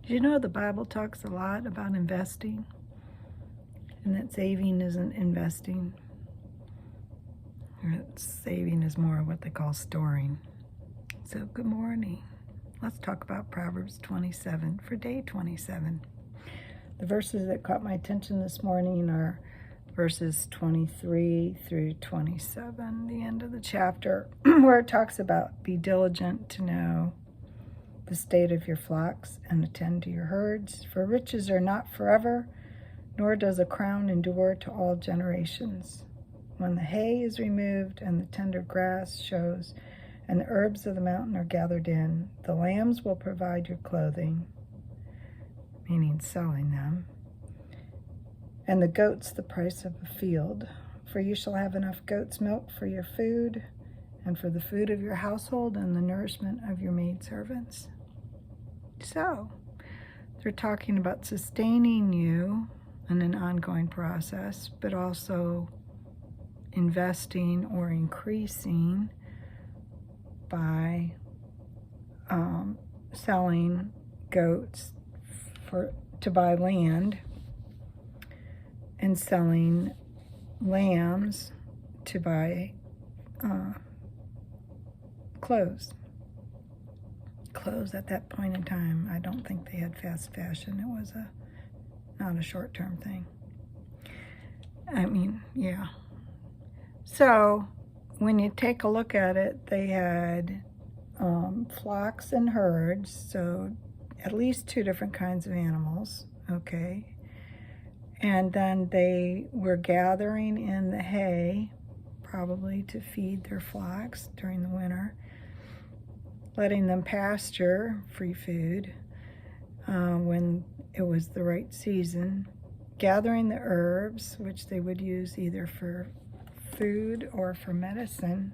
Did you know the Bible talks a lot about investing? And that saving isn't investing. Saving is more what they call storing. So good morning. Let's talk about Proverbs 27 for day 27. The verses that caught my attention this morning are verses 23 through 27, the end of the chapter, where it talks about be diligent to know the state of your flocks and attend to your herds, for riches are not forever, nor does a crown endure to all generations. When the hay is removed and the tender grass shows, and the herbs of the mountain are gathered in, the lambs will provide your clothing, meaning selling them, and the goats the price of a field. For you shall have enough goat's milk for your food, and for the food of your household, and the nourishment of your maidservants. So, they're talking about sustaining you in an ongoing process, but also investing or increasing by selling goats to buy land, and selling lambs to buy clothes. Clothes at that point in time, I don't think they had fast fashion. It was not a short-term thing. I mean, yeah. So when you take a look at it, they had flocks and herds, so at least two different kinds of animals, okay? And then they were gathering in the hay, probably to feed their flocks during the winter, letting them pasture, free food, when it was the right season, gathering the herbs, which they would use either for food or for medicine,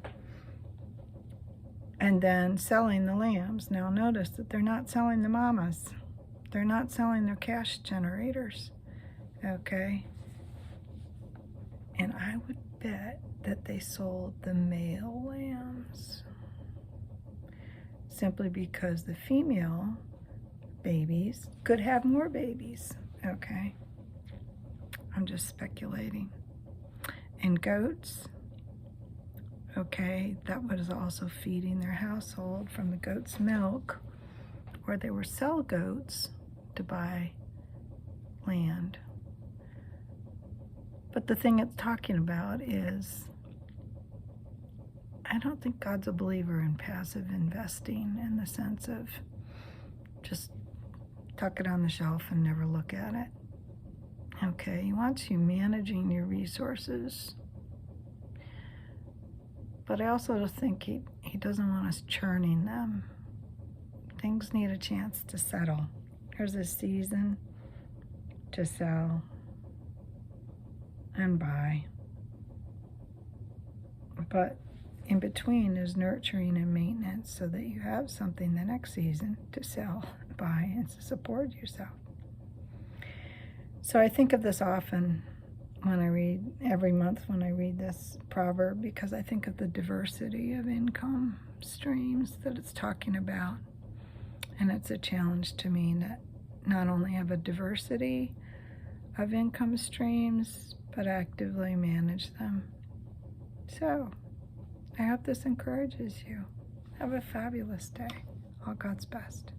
and then selling the lambs. Now notice that they're not selling the mamas. They're not selling their cash generators, okay? And I would bet that they sold the male lambs, simply because the female babies could have more babies, okay? I'm just speculating. And goats, okay, that was also feeding their household from the goat's milk, or they would sell goats to buy land. But the thing it's talking about is, I don't think God's a believer in passive investing in the sense of just tuck it on the shelf and never look at it. Okay, he wants you managing your resources. But I also think he doesn't want us churning them. Things need a chance to settle. There's a season to sell and buy. But in between is nurturing and maintenance so that you have something the next season to sell, buy, and to support yourself. So I think of this often when I read, every month when I read this proverb, because I think of the diversity of income streams that it's talking about. And it's a challenge to me to not only have a diversity of income streams, but actively manage them. So I hope this encourages you. Have a fabulous day. All God's best.